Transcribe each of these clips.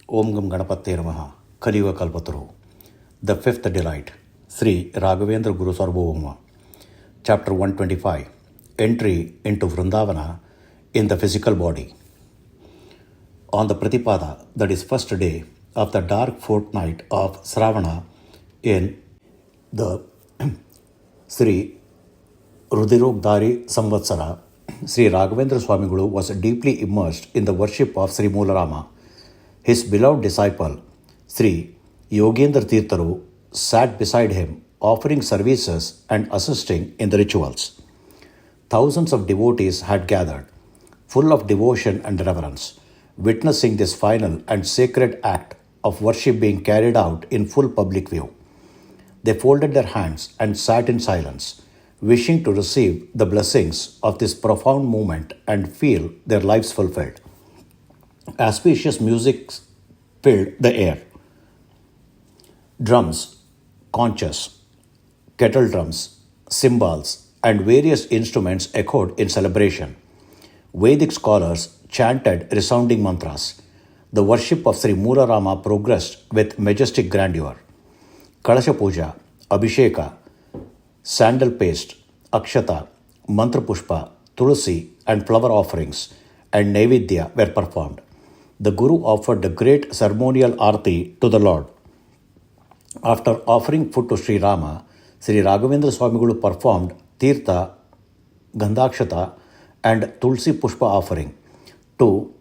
Om Gam Ganapate Namaha, Kaliyugada Kalpataru. The Fifth Delight, Shri Raghavendra Gurusarvabhauma. Chapter 125, Entry into Brindavana in the Physical Body. On the Pratipada, that is first day of the dark fortnight of Sravana in the Shri Rudirogdari Samvatsara, Sri Raghavendra Swamigalu was deeply immersed in the worship of Sri Moolarama. His beloved disciple, Sri Yogendra Tirtharu, sat beside him, offering services and assisting in the rituals. Thousands of devotees had gathered, full of devotion and reverence, witnessing this final and sacred act of worship being carried out in full public view. They folded their hands and sat in silence, wishing to receive the blessings of this profound moment and feel their lives fulfilled. Auspicious music filled the air. Drums, conches, kettle drums, cymbals, and various instruments echoed in celebration. Vedic scholars chanted resounding mantras. The worship of Sri Moolarama progressed with majestic grandeur. Kalasha Puja, Abhisheka, sandal paste, Akshata, Mantra Pushpa, Tulsi, and flower offerings and Naivedya were performed. The Guru offered the great ceremonial arati to the Lord. After offering food to Sri Rama, Sri Raghavendra Swamigalu performed Tirtha, Gandhakshata, and Tulsi Pushpa offering to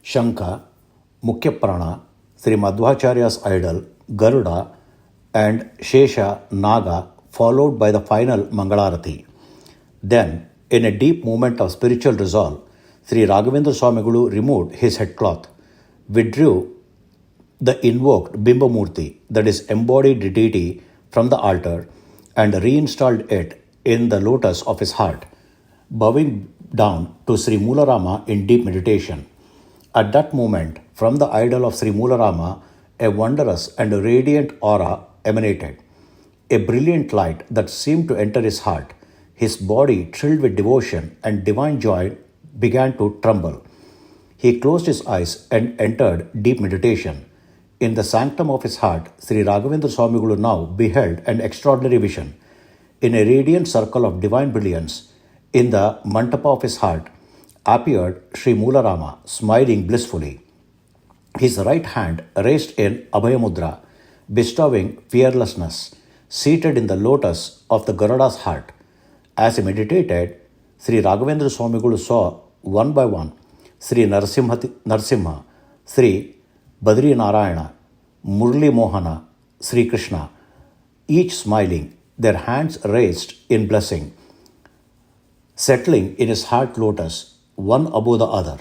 Shanka, Mukhya Prana, Sri Madhvacharya's idol, Garuda, and Shesha Naga, followed by the final Mangalarati. Then, in a deep moment of spiritual resolve, Sri Raghavendra Swamigalu removed his headcloth, withdrew the invoked Bimbamurti, that is embodied deity, from the altar and reinstalled it in the lotus of his heart, bowing down to Sri Moolarama in deep meditation. At that moment, from the idol of Sri Moolarama, a wondrous and radiant aura emanated, a brilliant light that seemed to enter his heart. His body, thrilled with devotion and divine joy, began to tremble. He closed his eyes and entered deep meditation. In the sanctum of his heart, Sri Raghavendra Swamigalu now beheld an extraordinary vision. In a radiant circle of divine brilliance, in the mantapa of his heart, appeared Sri Moolarama, smiling blissfully. His right hand raised in Abhayamudra, bestowing fearlessness, seated in the lotus of the Garuda's heart. As he meditated, Sri Raghavendra Swamigalu saw one by one Sri Narasimha, Sri Badri Narayana, Murli Mohana, Sri Krishna, each smiling, their hands raised in blessing, settling in his heart lotus, one above the other.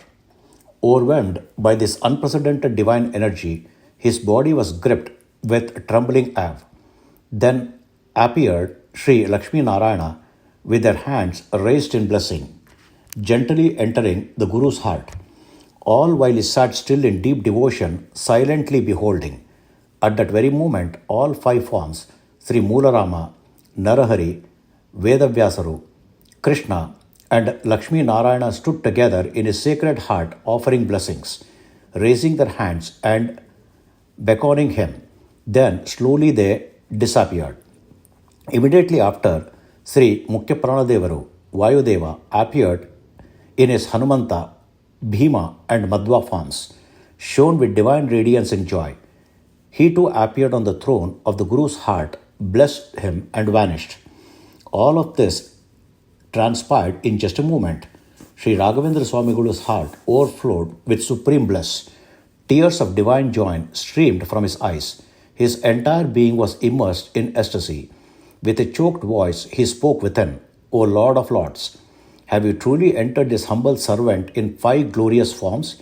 Overwhelmed by this unprecedented divine energy, his body was gripped with trembling awe. Then appeared Sri Lakshmi Narayana with their hands raised in blessing, gently entering the Guru's heart, all while he sat still in deep devotion, silently beholding. At that very moment, all five forms, Sri Moolarama, Narahari, Vedavyasaru, Krishna, and Lakshmi Narayana stood together in his sacred heart offering blessings, raising their hands and beckoning him. Then slowly they disappeared. Immediately after, Sri Mukhya Pranadevaru, Vayudeva, appeared in his Hanumanta, Bhima, and Madhva forms, shone with divine radiance and joy. He too appeared on the throne of the Guru's heart, blessed him, and vanished. All of this transpired in just a moment. Sri Raghavendra Swamigalu's heart overflowed with supreme bliss. Tears of divine joy streamed from his eyes. His entire being was immersed in ecstasy. With a choked voice, he spoke within, O Lord of Lords, have you truly entered this humble servant in five glorious forms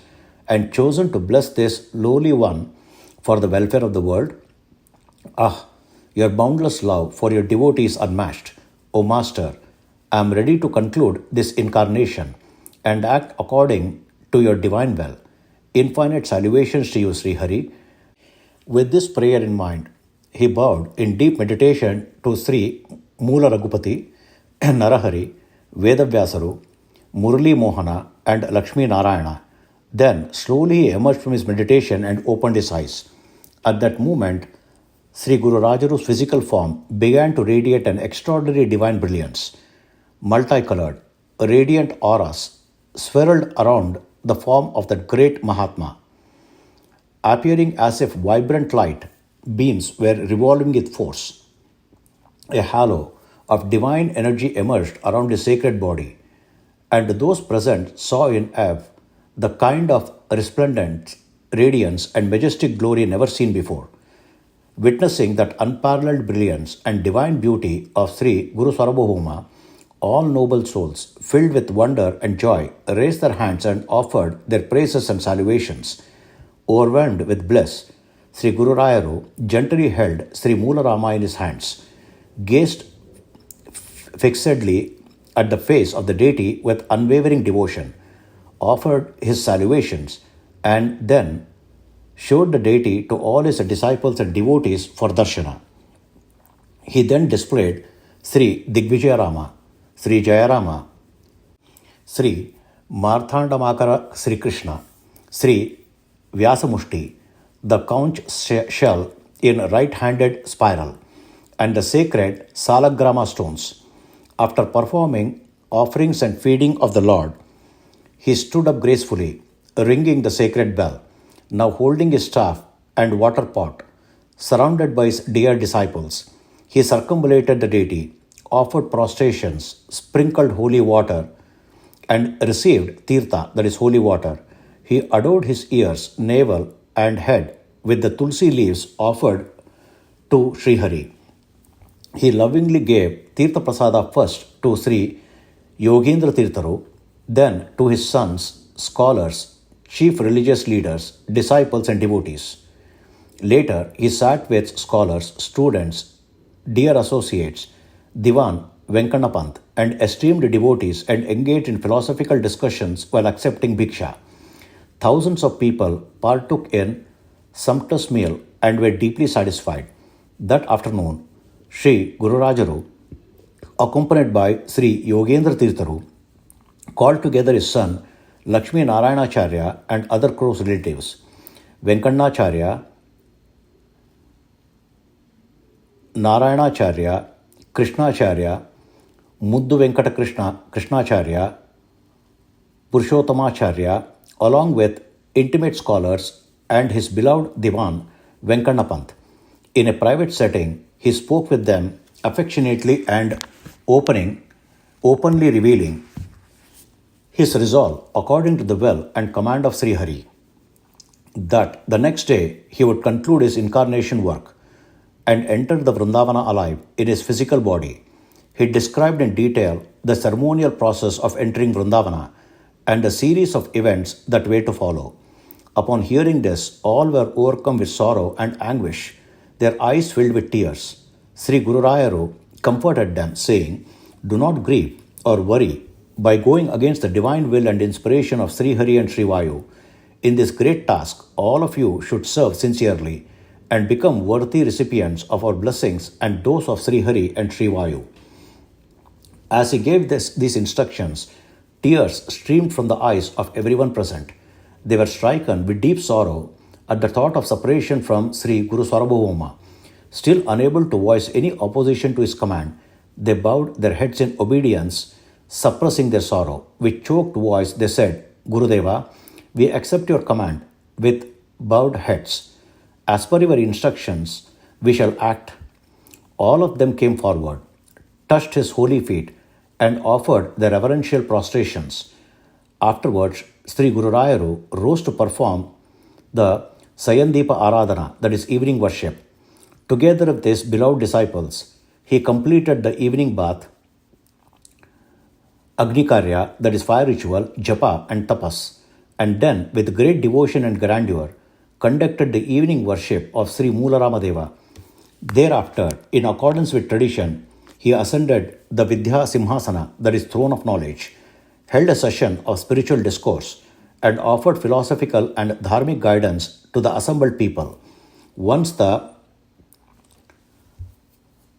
and chosen to bless this lowly one for the welfare of the world? Ah, your boundless love for your devotees unmatched. O Master, I am ready to conclude this incarnation and act according to your divine will. Infinite salutations to you, Sri Hari. With this prayer in mind, he bowed in deep meditation to Sri Moola Raghupati, Narahari, Vedavyasaru, Murli Mohana, and Lakshmi Narayana, Then slowly he emerged from his meditation and opened his eyes. At that moment, Sri Guru Rajaru's physical form began to radiate an extraordinary divine brilliance. Multicolored, radiant auras swirled around the form of that great Mahatma, appearing as if vibrant light beams were revolving with force. A halo of divine energy emerged around his sacred body, and those present saw in awe the kind of resplendent radiance and majestic glory never seen before. Witnessing that unparalleled brilliance and divine beauty of Sri Gurusarvabhauma, all noble souls, filled with wonder and joy, raised their hands and offered their praises and salutations. Overwhelmed with bliss, Sri Guru Rayaru gently held Sri Moolarama in his hands, gazed fixedly at the face of the deity with unwavering devotion, offered his salutations, and then showed the deity to all his disciples and devotees for darshana. He then displayed Sri Digvijayarama, Sri Jayarama, Sri Marthandamakara Sri Krishna, Sri Vyasamushti, the conch shell in right-handed spiral, and the sacred Salagrama stones. After performing offerings and feeding of the Lord, he stood up gracefully, ringing the sacred bell, now holding his staff and water pot. Surrounded by his dear disciples, he circumambulated the deity, offered prostrations, sprinkled holy water, and received tirtha, that is holy water. He adored his ears, navel, and head with the tulsi leaves offered to Sri Hari. He lovingly gave Tirtha Prasada first to Sri Yogendra Tirtharu, then to his sons, scholars, chief religious leaders, disciples, and devotees. Later, he sat with scholars, students, dear associates, Diwan Venkanapant, and esteemed devotees and engaged in philosophical discussions while accepting bhiksha. Thousands of people partook in sumptuous meal and were deeply satisfied. That afternoon, Sri Guru Rajaru, accompanied by Sri Yogendra Tirtharu, called together his son Lakshmi Narayanacharya and other close relatives, Venkannacharya, Narayanacharya, Krishnacharya, Muddu Venkata Krishnacharya, Purushottamacharya, along with intimate scholars and his beloved Diwan Venkanapant. In a private setting, he spoke with them affectionately and openly revealing his resolve, according to the will and command of Sri Hari, that the next day he would conclude his incarnation work and enter the Brindavana alive in his physical body. He described in detail the ceremonial process of entering Brindavana and a series of events that were to follow. Upon hearing this, all were overcome with sorrow and anguish, their eyes filled with tears. Sri Guru Rayaru comforted them, saying, "Do not grieve or worry by going against the divine will and inspiration of Sri Hari and Sri Vayu. In this great task, all of you should serve sincerely and become worthy recipients of our blessings and those of Sri Hari and Sri Vayu." As he gave these instructions, tears streamed from the eyes of everyone present. They were stricken with deep sorrow at the thought of separation from Sri Gurusarvabhauma. Still unable to voice any opposition to his command, they bowed their heads in obedience, suppressing their sorrow. With choked voice, they said, "Gurudeva, we accept your command with bowed heads. As per your instructions, we shall act." All of them came forward, touched his holy feet, and offered their reverential prostrations. Afterwards, Sri Guru Rayaru rose to perform the Sayandeepa Aradhana, that is evening worship. Together with his beloved disciples, he completed the evening bath, Agni Karya, that is fire ritual, Japa and Tapas, and then with great devotion and grandeur, conducted the evening worship of Sri Moolarama Deva. Thereafter, in accordance with tradition, he ascended the Vidya Simhasana, that is throne of knowledge, held a session of spiritual discourse, and offered philosophical and dharmic guidance to the assembled people. Once the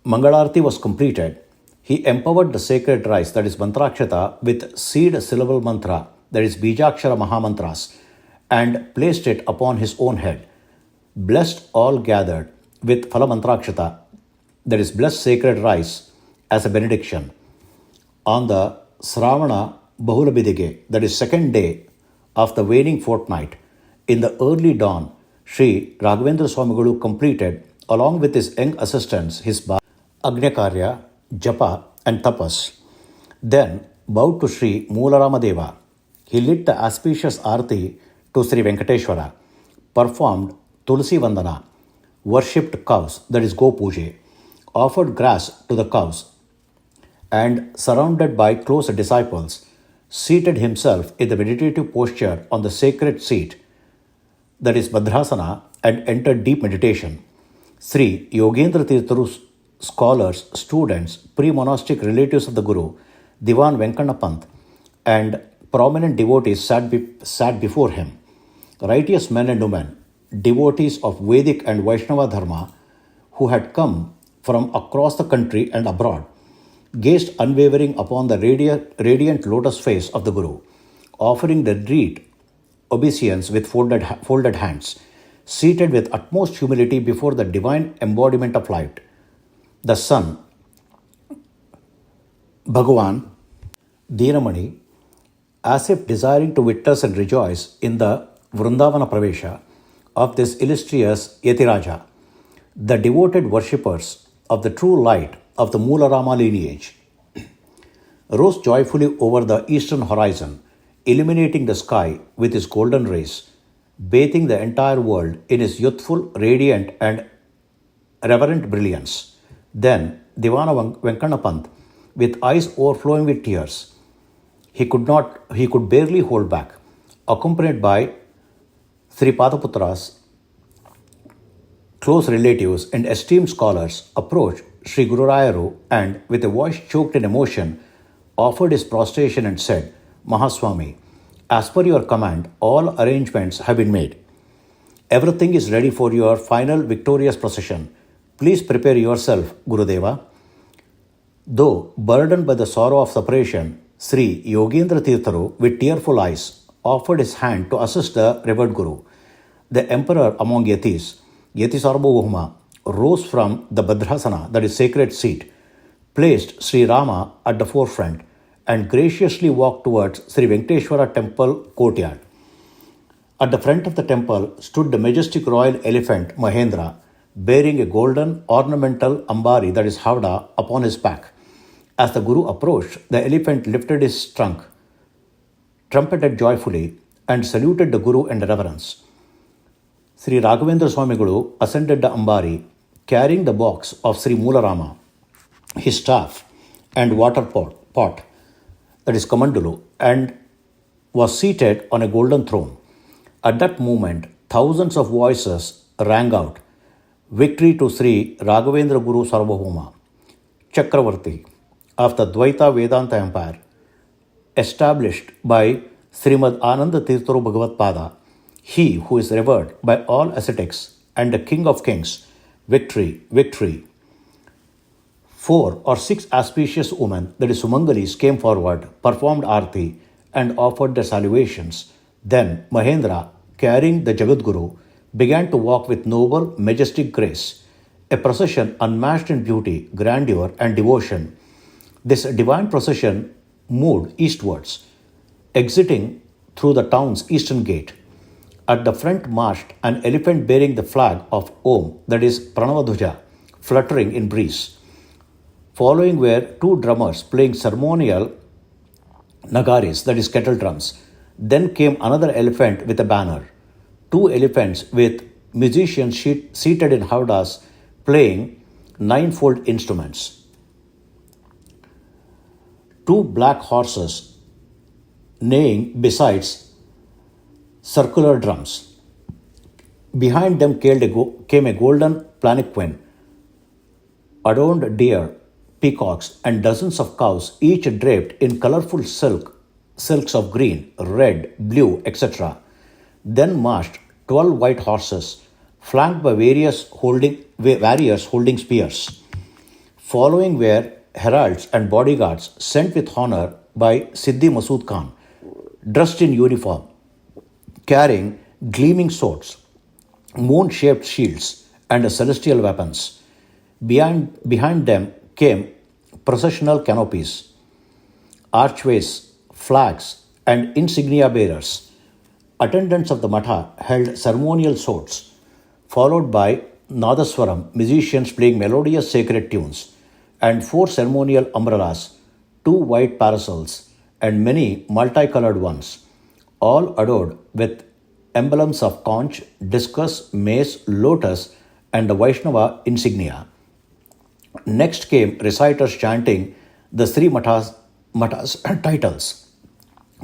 Mangalarti was completed, he empowered the sacred rice, that is Mantrakshata, with seed syllable mantra, that is Bijakshara Mahamantras, and placed it upon his own head. Blessed all gathered with Phalamantrakshata, that is, blessed sacred rice as a benediction. On the Sravana Bahulabidige, that is, second day of the waning fortnight, in the early dawn, Shri Raghavendra Swamigalu completed, along with his young assistants, his Agnakarya, Japa, and Tapas. Then, bowed to Shri Moolaramadeva, he lit the auspicious Arati to Sri Venkateshwara, performed Tulsi Vandana, worshipped cows, that is Gopuja, offered grass to the cows, and surrounded by close disciples, seated himself in the meditative posture on the sacred seat, that is Bhadrasana, and entered deep meditation. Sri Yogendra Tirtharu's scholars, students, pre-monastic relatives of the Guru, Diwan Venkana Pant, and prominent devotees sat before him. Righteous men and women, devotees of Vedic and Vaishnava Dharma, who had come from across the country and abroad, gazed unwavering upon the radiant lotus face of the Guru, offering the reed obeisance with folded hands, seated with utmost humility before the divine embodiment of light, the Sun, Bhagavan, Deenamani, as if desiring to witness and rejoice in the Vrindavana Pravesha of this illustrious Yatiraja. The devoted worshippers of the true light of the Moolarama lineage rose joyfully over the eastern horizon, illuminating the sky with his golden rays, bathing the entire world in his youthful, radiant, and reverent brilliance. Then Divana Venkanapant, with eyes overflowing with tears, he could barely hold back, accompanied by Sri Padaputra's close relatives and esteemed scholars, approached Sri Guru Rayaru and, with a voice choked in emotion, offered his prostration and said, Mahaswami, as per your command, all arrangements have been made. Everything is ready for your final victorious procession. Please prepare yourself, Gurudeva. Though burdened by the sorrow of separation, Sri Yogendra Tirtharu, with tearful eyes, offered his hand to assist the revered Guru. The emperor among Yatis, Gurusarvabhauma, rose from the Bhadrasana, that is sacred seat, placed Sri Rama at the forefront, and graciously walked towards Sri Venkateshwara temple courtyard. At the front of the temple stood the majestic royal elephant Mahendra, bearing a golden ornamental ambari, that is Havda, upon his back. As the Guru approached, the elephant lifted his trunk, trumpeted joyfully, and saluted the Guru in reverence. Sri Raghavendra Swamigalu ascended the ambari, carrying the box of Sri Moolarama, his staff, and water pot, that is Kamandulu, and was seated on a golden throne. At that moment, thousands of voices rang out, Victory to Sri Raghavendra Gurusarvabhauma, Chakravarti of the Dvaita Vedanta Empire, established by Srimad Ananda Tirtharu Bhagavat Pada, he who is revered by all ascetics and the King of Kings, victory, victory. 4 or 6 auspicious women, that is Sumangalis, came forward, performed Arti, and offered their salutations. Then Mahendra, carrying the Jagadguru, began to walk with noble, majestic grace, a procession unmatched in beauty, grandeur, and devotion. This divine procession moved eastwards, exiting through the town's eastern gate. At the front marched an elephant bearing the flag of Om, that is Pranavadhuja, fluttering in breeze. Following were 2 drummers playing ceremonial nagaris, that is kettle drums. Then came another elephant with a banner, 2 elephants with musicians seated in howdas playing 9-fold instruments. 2 black horses neighing besides circular drums. Behind them came a golden palanquin, adorned deer, peacocks, and dozens of cows, each draped in colorful silks of green, red, blue, etc. Then marched 12 white horses, flanked by warriors holding spears. Following were heralds and bodyguards sent with honor by Siddhi Masood Khan, dressed in uniform, carrying gleaming swords, moon shaped shields, and celestial weapons. Behind them came processional canopies, archways, flags, and insignia bearers. Attendants of the Matha held ceremonial swords, followed by Nadaswaram, musicians playing melodious sacred tunes, and four ceremonial umbrellas, two white parasols, and many multicolored ones, all adorned with emblems of conch, discus, mace, lotus, and the Vaishnava insignia. Next came reciters chanting the Sri Matas titles,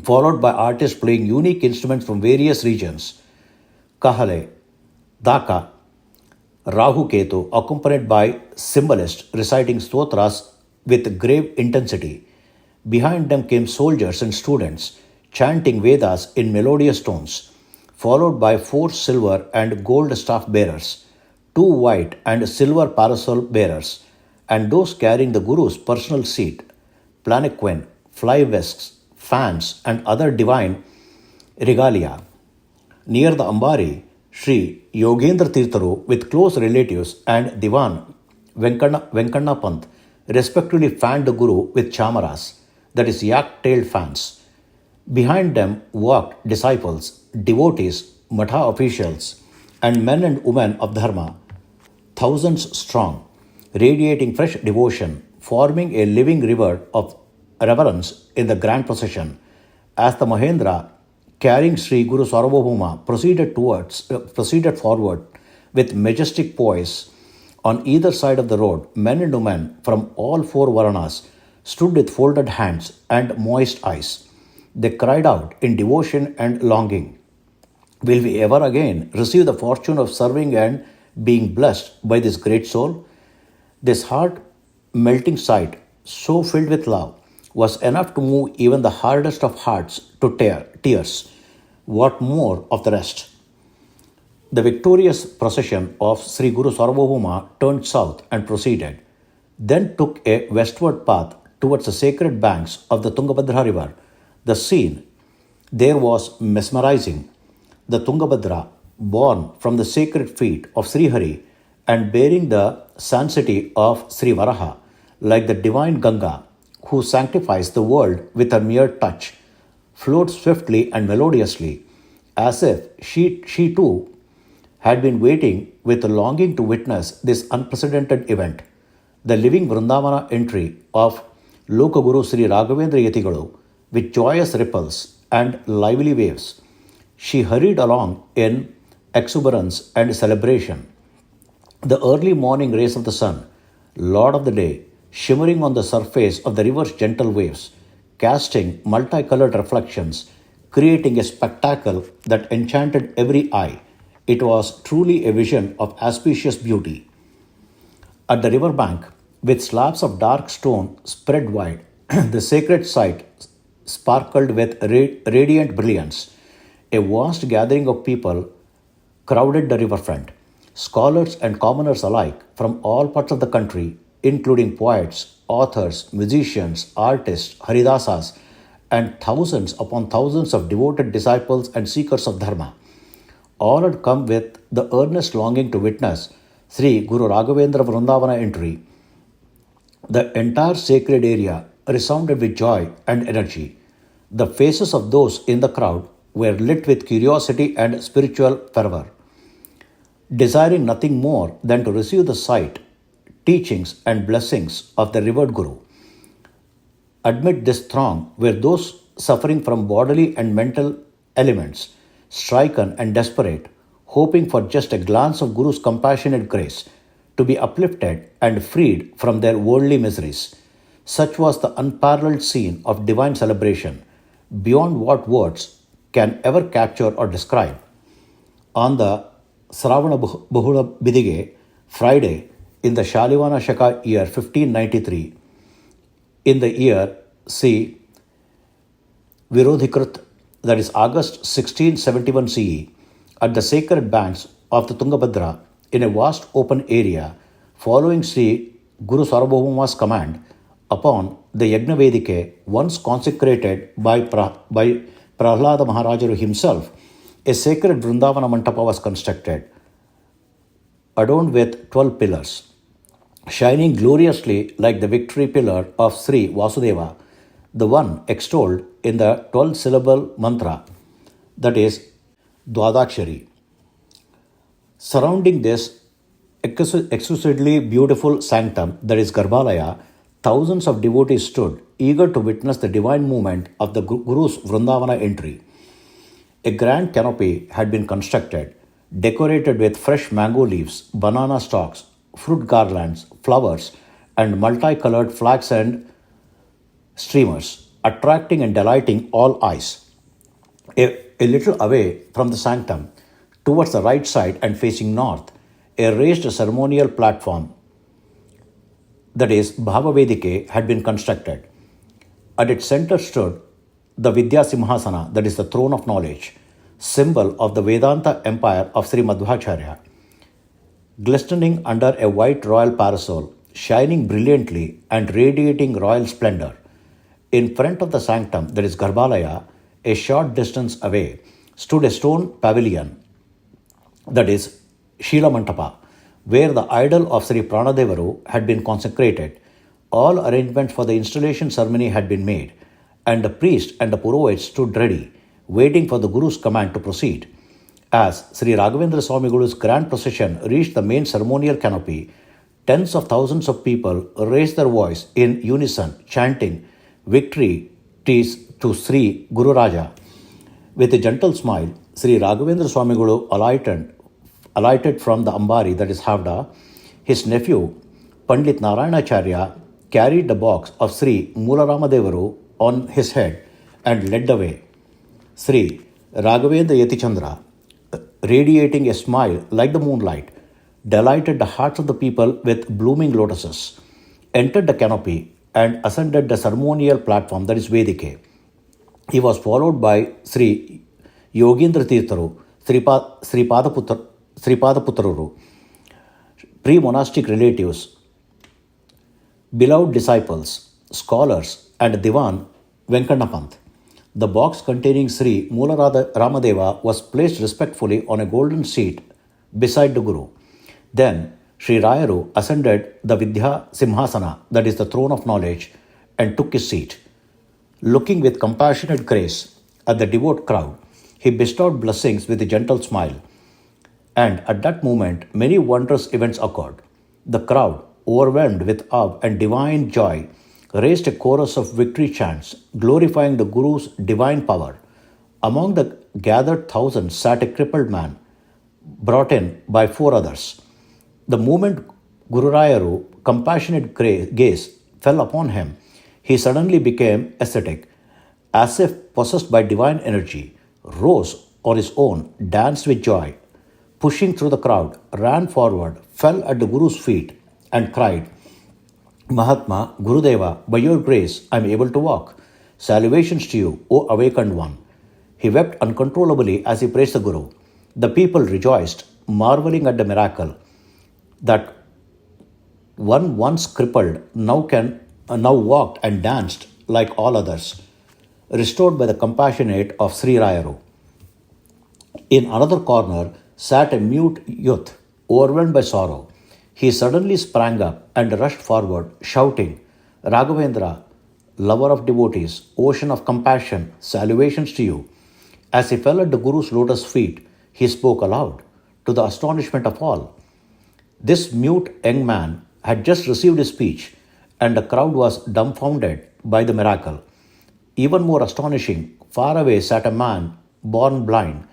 followed by artists playing unique instruments from various regions. Kahale, Daka, Rahu Ketu, accompanied by cymbalists reciting stotras with grave intensity. Behind them came soldiers and students chanting Vedas in melodious tones, followed by four silver and gold staff bearers, two white and silver parasol bearers, and those carrying the Guru's personal seat, palanquin, fly whisks, fans, and other divine regalia. Near the Ambari, Shri Yogendra Tirtharu with close relatives and Divan Venkanna Pant respectively fanned the Guru with chamaras, that is yak-tailed fans. Behind them walked disciples, devotees, Matha officials, and men and women of Dharma, thousands strong, radiating fresh devotion, forming a living river of reverence in the grand procession. As the Mahendra, carrying Sri Gurusarvabhauma, proceeded forward with majestic poise. On either side of the road, men and women from all four Varanas stood with folded hands and moist eyes. They cried out in devotion and longing, "Will we ever again receive the fortune of serving and being blessed by this great soul?" This heart melting sight, so filled with love, was enough to move even the hardest of hearts to tears. What more of the rest? The victorious procession of Sri Guru Sarvabhauma turned south and proceeded, then took a westward path towards the sacred banks of the Tungabhadra river. The scene there was mesmerizing. The Tungabhadra, born from the sacred feet of Sri Hari and bearing the sanctity of Sri Varaha, like the divine Ganga, who sanctifies the world with a mere touch, flowed swiftly and melodiously, as if she too had been waiting with a longing to witness this unprecedented event. The living Brindavana entry of Lokaguru Shri Raghavendra Yatigalu, with joyous ripples and lively waves, she hurried along in exuberance and celebration. The early morning rays of the sun, Lord of the day, shimmering on the surface of the river's gentle waves, casting multicolored reflections, creating a spectacle that enchanted every eye. It was truly a vision of auspicious beauty. At the river bank, with slabs of dark stone spread wide, the sacred site sparkled with radiant brilliance. A vast gathering of people crowded the riverfront. Scholars and commoners alike from all parts of the country, including poets, authors, musicians, artists, Haridasas, and thousands upon thousands of devoted disciples and seekers of Dharma. All had come with the earnest longing to witness Sri Guru Raghavendra Brindavana entry. The entire sacred area resounded with joy and energy. The faces of those in the crowd were lit with curiosity and spiritual fervor, desiring nothing more than to receive the sight, teachings, and blessings of the revered Guru. Amid this throng were those suffering from bodily and mental ailments, stricken and desperate, hoping for just a glance of Guru's compassionate grace to be uplifted and freed from their worldly miseries. Such was the unparalleled scene of divine celebration, beyond what words can ever capture or describe. On the Sravana Bahula Bidige, Friday, in the Shalivana Shaka year 1593, in the year C. Virodhikrit, that is August 1671 CE, at the sacred banks of the Tungabhadra, in a vast open area, following Sri Guru Sarvabhauma's command upon the Yajnavedike, once consecrated by Prahlada Maharajaru himself, A sacred Brindavana Mantapa was constructed, adorned with 12 pillars, shining gloriously like the victory pillar of Sri Vasudeva, the one extolled in the 12-syllable mantra, that is Dwadakshari. Surrounding this exquisitely beautiful sanctum, that is Garbhalaya, thousands of devotees stood, eager to witness the divine movement of the Guru's Vrindavana entry. A grand canopy had been constructed, decorated with fresh mango leaves, banana stalks, fruit garlands, flowers, and multicolored flags and streamers, attracting and delighting all eyes. A little away from the sanctum, towards the right side and facing north, a raised ceremonial platform, that is Bhavavedike, had been constructed. At its center stood the Vidya Simhasana, that is the throne of knowledge, symbol of the Vedanta empire of Sri Madhvacharya. Glistening under a white royal parasol, shining brilliantly and radiating royal splendor. In front of the sanctum, that is Garbhalaya, a short distance away, stood a stone pavilion, that is Shila Mantapa, where the idol of Sri Pranadevaru had been consecrated. All arrangements for the installation ceremony had been made, and the priest and the Purohit stood ready, waiting for the Guru's command to proceed. As Sri Raghavendra Swamigalu's grand procession reached the main ceremonial canopy, tens of thousands of people raised their voice in unison, chanting victory to Sri Guru Raja. With a gentle smile, Sri Raghavendra Swamigalu alighted from the Ambari, that is Havda. His nephew, Pandit Narayanacharya, carried the box of Sri Moolaramadevaru on his head and led the way. Sri Raghavendra Yatichandra, radiating a smile like the moonlight, delighted the hearts of the people with blooming lotuses, entered the canopy and ascended the ceremonial platform, that is Vedike. He was followed by Sri Yogendra Tirtharu, Sripadaputtaruru, pre-monastic relatives, beloved disciples, scholars, and Divan Venkannapant. The box containing Sri Moola Ramadeva was placed respectfully on a golden seat beside the Guru. Then Sri Rayaru ascended the Vidya Simhasana, that is the throne of knowledge, and took his seat. Looking with compassionate grace at the devout crowd, he bestowed blessings with a gentle smile. And at that moment, many wondrous events occurred. The crowd, overwhelmed with awe and divine joy, raised a chorus of victory chants, glorifying the Guru's divine power. Among the gathered thousands sat a crippled man, brought in by four others. The moment Guru Rayaru compassionate gaze fell upon him, he suddenly became ascetic, as if possessed by divine energy, rose on his own, danced with joy, pushing through the crowd, ran forward, fell at the Guru's feet, and cried, Mahatma, Gurudeva, by your grace I am able to walk. Salutations to you, O awakened one. He wept uncontrollably as he praised the Guru. The people rejoiced, marveling at the miracle that one once crippled now walked and danced like all others, restored by the compassionate of Sri Rayaru. In another corner sat a mute youth, overwhelmed by sorrow. He suddenly sprang up and rushed forward, shouting, Raghavendra, lover of devotees, ocean of compassion, salutations to you. As he fell at the Guru's lotus feet, he spoke aloud, to the astonishment of all. This mute young man had just received his speech, and the crowd was dumbfounded by the miracle. Even more astonishing, far away sat a man born blind,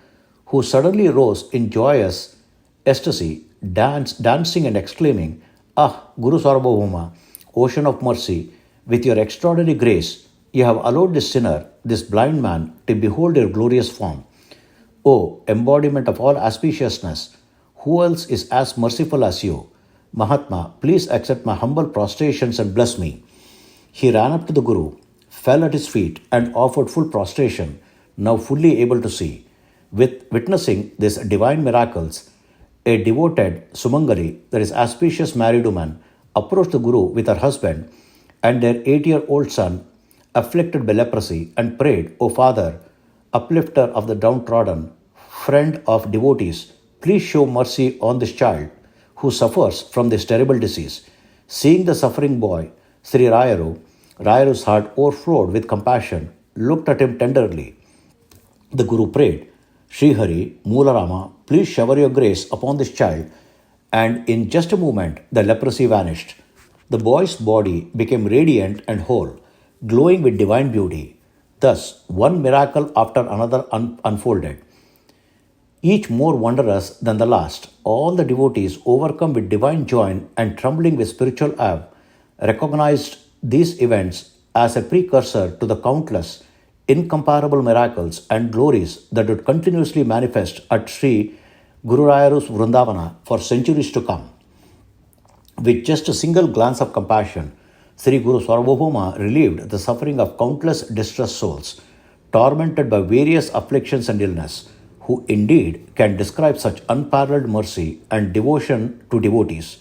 who suddenly rose in joyous ecstasy, dancing and exclaiming, Ah, Gurusarvabhauma, ocean of mercy, with your extraordinary grace, you have allowed this sinner, this blind man, to behold your glorious form. O embodiment of all auspiciousness, who else is as merciful as you? Mahatma, please accept my humble prostrations and bless me. He ran up to the Guru, fell at his feet, and offered full prostration, now fully able to see. With witnessing these divine miracles, a devoted Sumangali, that is auspicious married woman, approached the Guru with her husband and their 8-year-old son, afflicted by leprosy, and prayed, O Father, uplifter of the downtrodden, friend of devotees, please show mercy on this child who suffers from this terrible disease. Seeing the suffering boy, Sri Rayaru's heart overflowed with compassion, looked at him tenderly. The Guru prayed, Sri Hari, Moolarama, please shower your grace upon this child, and in just a moment the leprosy vanished. The boy's body became radiant and whole, glowing with divine beauty. Thus, one miracle after another unfolded, each more wondrous than the last. All the devotees, overcome with divine joy and trembling with spiritual awe, recognized these events as a precursor to the countless, incomparable miracles and glories that would continuously manifest at Sri Gururayaru's Vrindavana for centuries to come. With just a single glance of compassion, Sri Gurusarvabhauma relieved the suffering of countless distressed souls, tormented by various afflictions and illness, who indeed can describe such unparalleled mercy and devotion to devotees.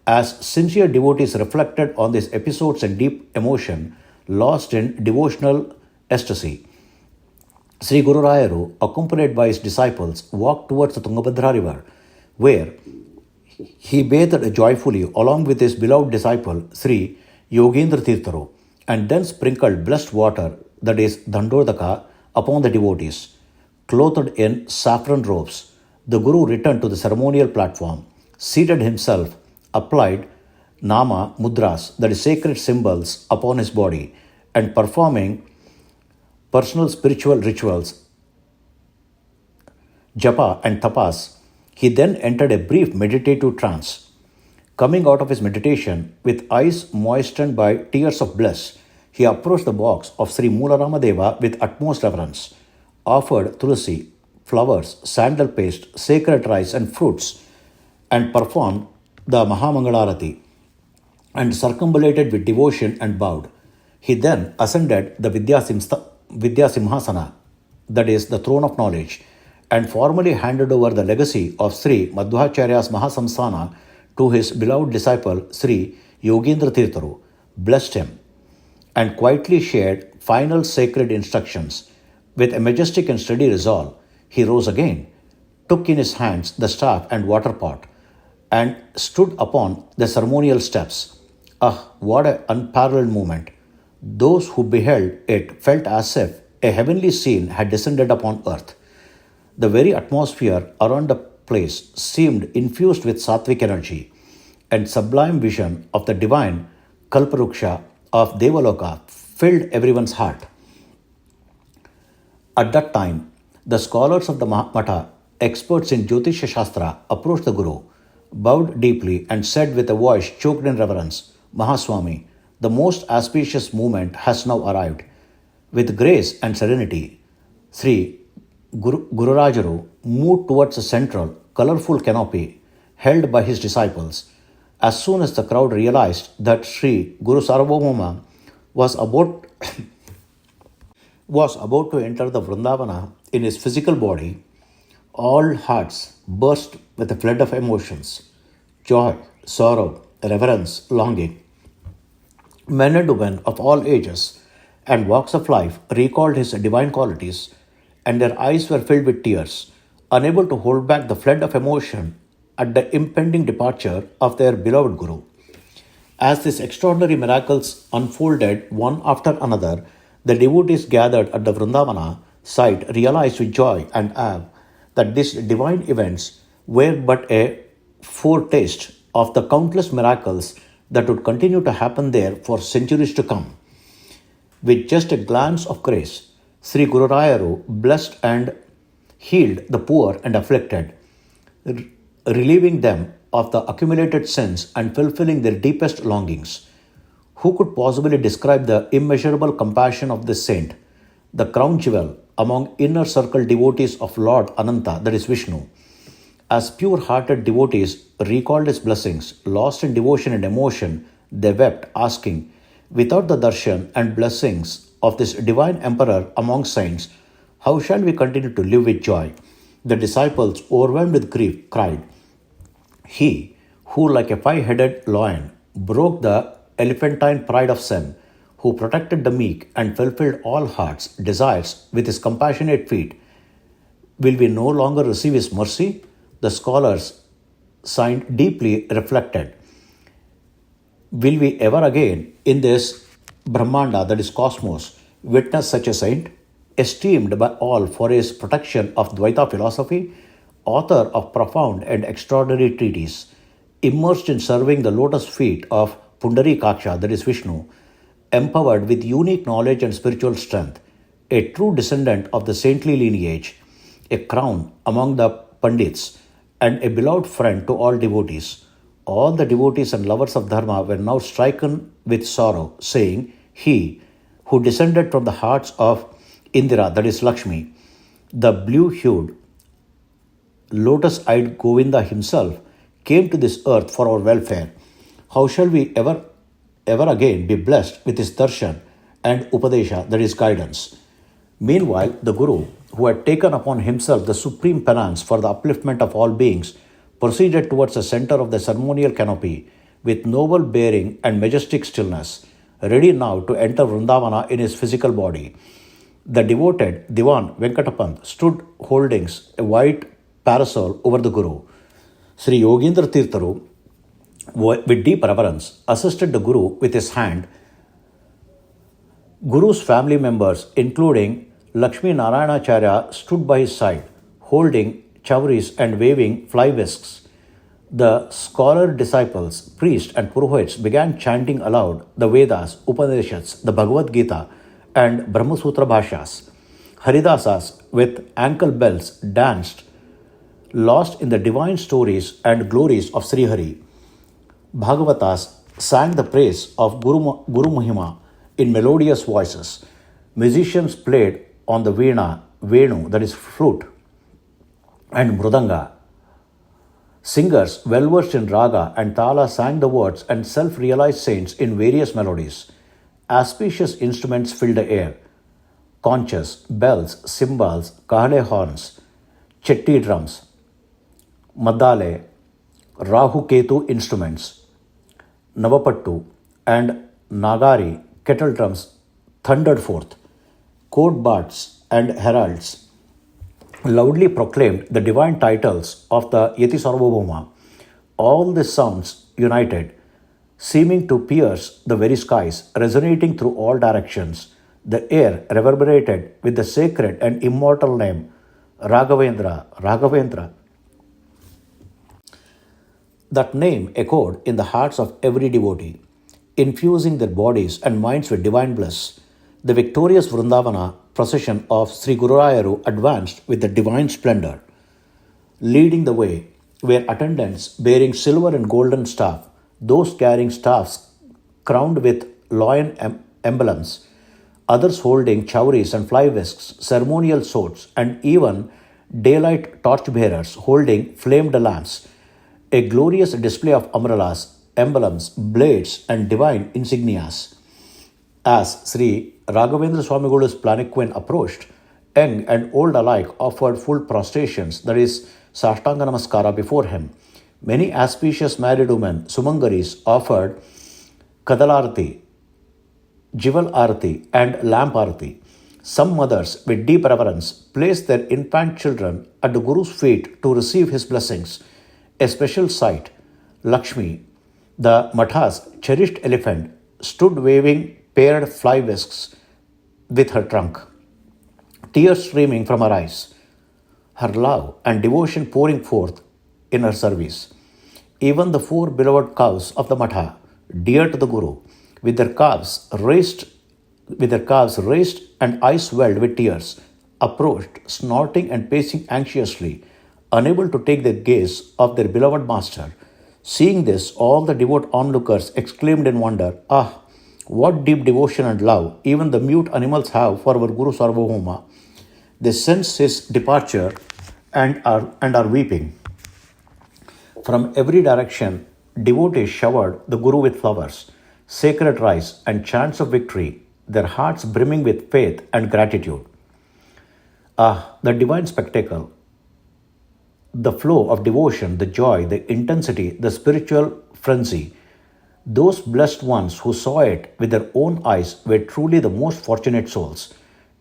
As sincere devotees reflected on these episodes in deep emotion, lost in devotional ecstasy, Sri Guru Rayaru, accompanied by his disciples, walked towards the Tungabhadra river, where he bathed joyfully along with his beloved disciple Sri Yogendra Tirtharu, and then sprinkled blessed water, that is Dandodaka, upon the devotees. Clothed in saffron robes, the Guru returned to the ceremonial platform, seated himself, applied Nama Mudras, that is sacred symbols, upon his body, and performing personal spiritual rituals, japa and tapas, he then entered a brief meditative trance. Coming out of his meditation, with eyes moistened by tears of bliss, he approached the box of Sri Moolarama Deva with utmost reverence, offered tulsi, flowers, sandal paste, sacred rice, and fruits, and performed the Mahamangalarati, and circumambulated with devotion and bowed. He then ascended the Vidyasimhasana, that is the throne of knowledge, and formally handed over the legacy of Sri Madhvacharya's Mahasamsthana to his beloved disciple Sri Yogendra Tirtharu, blessed him, and quietly shared final sacred instructions. With a majestic and steady resolve, he rose again, took in his hands the staff and water pot, and stood upon the ceremonial steps. Ah, what an unparalleled moment! Those who beheld it felt as if a heavenly scene had descended upon earth. The very atmosphere around the place seemed infused with sattvic energy, and sublime vision of the divine Kalparuksha of Devaloka filled everyone's heart. At that time, the scholars of the Mata, experts in Jyotisha Shastra, approached the Guru, bowed deeply, and said with a voice choked in reverence, Mahaswami, the most auspicious moment has now arrived. With grace and serenity, Sri Gururajaru moved towards a central, colorful canopy held by his disciples. As soon as the crowd realized that Sri Gurusarvabhauma was about to enter the Vrindavana in his physical body, all hearts burst with a flood of emotions, joy, sorrow, reverence, longing. Men and women of all ages and walks of life recalled his divine qualities, and their eyes were filled with tears, unable to hold back the flood of emotion at the impending departure of their beloved Guru. As these extraordinary miracles unfolded one after another, the devotees gathered at the Vrindavana site realized with joy and awe that these divine events were but a foretaste of the countless miracles that would continue to happen there for centuries to come. With just a glance of grace, Sri Guru Rayaru blessed and healed the poor and afflicted, relieving them of the accumulated sins and fulfilling their deepest longings. Who could possibly describe the immeasurable compassion of this saint, the crown jewel among inner circle devotees of Lord Ananta, that is Vishnu? As pure-hearted devotees recalled his blessings, lost in devotion and emotion, they wept, asking, without the darshan and blessings of this divine emperor among saints, how shall we continue to live with joy? The disciples, overwhelmed with grief, cried, He who, like a five-headed lion, broke the elephantine pride of sin, who protected the meek and fulfilled all hearts' desires with his compassionate feet, Will we no longer receive his mercy? The scholars signed deeply reflected. Will we ever again, in this Brahmanda, that is cosmos, witness such a saint, esteemed by all for his protection of Dvaita philosophy, author of profound and extraordinary treatise, immersed in serving the lotus feet of Pundarikaksha, that is Vishnu, empowered with unique knowledge and spiritual strength, a true descendant of the saintly lineage, a crown among the Pandits, and a beloved friend to all devotees. All the devotees and lovers of Dharma were now stricken with sorrow, saying, He who descended from the hearts of Indira, that is Lakshmi, the blue-hued, lotus-eyed Govinda himself, came to this earth for our welfare. How shall we ever again be blessed with his darshan and upadesha, that is guidance? Meanwhile, the Guru, who had taken upon himself the supreme penance for the upliftment of all beings, proceeded towards the center of the ceremonial canopy with noble bearing and majestic stillness, ready now to enter Vrindavana in his physical body. The devoted Diwan Venkatapant stood holding a white parasol over the Guru. Sri Yogendra Tirtharu, with deep reverence, assisted the Guru with his hand. Guru's family members, including Lakshmi Narayanacharya, stood by his side, holding chauris and waving fly whisks. The scholar disciples, priests, and purohits began chanting aloud the Vedas, Upanishads, the Bhagavad Gita, and Brahmasutra Bhashyas. Haridasas, with ankle bells, danced, lost in the divine stories and glories of Sri Hari. Bhagavatas sang the praise of Guru Mahima in melodious voices. Musicians played on the Venu, that is flute, and Mridanga. Singers well versed in raga and tala sang the words, and self-realized saints in various melodies. Auspicious instruments filled the air: conches, bells, cymbals, kahale horns, chetti drums, madale, rahu ketu instruments, navapattu, and nagari kettle drums thundered forth. Court bats and heralds loudly proclaimed the divine titles of the Gurusarvabhauma. All these sounds united, seeming to pierce the very skies, resonating through all directions. The air reverberated with the sacred and immortal name Raghavendra, Raghavendra. That name echoed in the hearts of every devotee, infusing their bodies and minds with divine bliss. The victorious Vrindavana procession of Sri Gururayaru advanced with the divine splendor. Leading the way were attendants bearing silver and golden staff, those carrying staffs crowned with lion emblems, others holding chauris and fly whisks, ceremonial swords, and even daylight torchbearers holding flamed lamps. A glorious display of umbrellas, emblems, blades, and divine insignias. As Sri Raghavendra Swamigalu's palanquin approached, young and old alike offered full prostrations, that is, Saštanga Namaskara, before him. Many auspicious married women, Sumangaris, offered Kadalarati, Jival Arati, and Lamp Arati. Some mothers, with deep reverence, placed their infant children at the Guru's feet to receive his blessings. A special sight, Lakshmi, the Matha's cherished elephant, stood waving paired fly whisks with her trunk, tears streaming from her eyes, her love and devotion pouring forth in her service. Even the four beloved cows of the Matha, dear to the Guru, with their calves raised and eyes swelled with tears, approached, snorting and pacing anxiously, unable to take their gaze off their beloved master. Seeing this, all the devout onlookers exclaimed in wonder, Ah, what deep devotion and love even the mute animals have for our Gurusarvabhauma. They sense his departure and are weeping. From every direction, devotees showered the Guru with flowers, sacred rice, and chants of victory, their hearts brimming with faith and gratitude. Ah, the divine spectacle! The flow of devotion, the joy, the intensity, the spiritual frenzy. Those blessed ones who saw it with their own eyes were truly the most fortunate souls.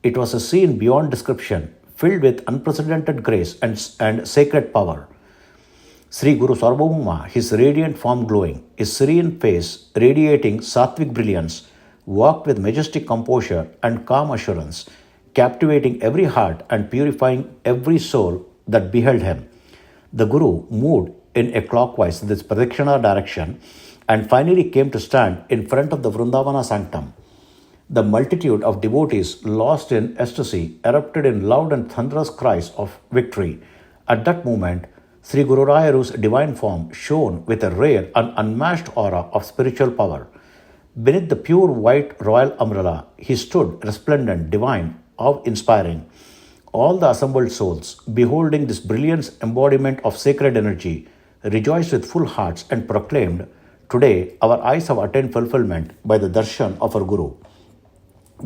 It was a scene beyond description, filled with unprecedented grace and sacred power. Sri Gurusarvabhauma, his radiant form glowing, his serene face radiating sattvic brilliance, walked with majestic composure and calm assurance, captivating every heart and purifying every soul that beheld him. The Guru moved in a clockwise, this Pradakshina direction, and finally came to stand in front of the Vrindavana sanctum. The multitude of devotees, lost in ecstasy, erupted in loud and thunderous cries of victory. At that moment, Sri Guru Rayaru's divine form shone with a rare and unmatched aura of spiritual power. Beneath the pure white royal umbrella, he stood resplendent, divine, awe-inspiring. All the assembled souls, beholding this brilliant embodiment of sacred energy, rejoiced with full hearts and proclaimed, "Today our eyes have attained fulfillment by the darshan of our Guru."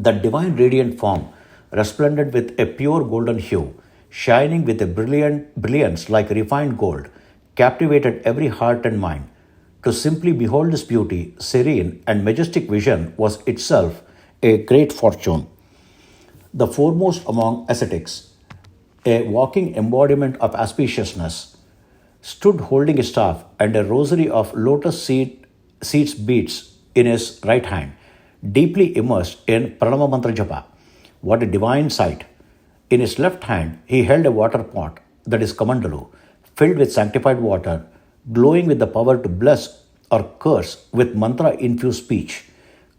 That divine radiant form, resplendent with a pure golden hue, shining with a brilliance like refined gold, captivated every heart and mind. To simply behold this beauty, serene and majestic vision was itself a great fortune. The foremost among ascetics, a walking embodiment of auspiciousness, stood holding a staff and a rosary of seeds beads in his right hand, deeply immersed in Pranama Mantra Japa. What a divine sight! In his left hand, he held a water pot, that is Kamandalu, filled with sanctified water, glowing with the power to bless or curse with mantra infused speech.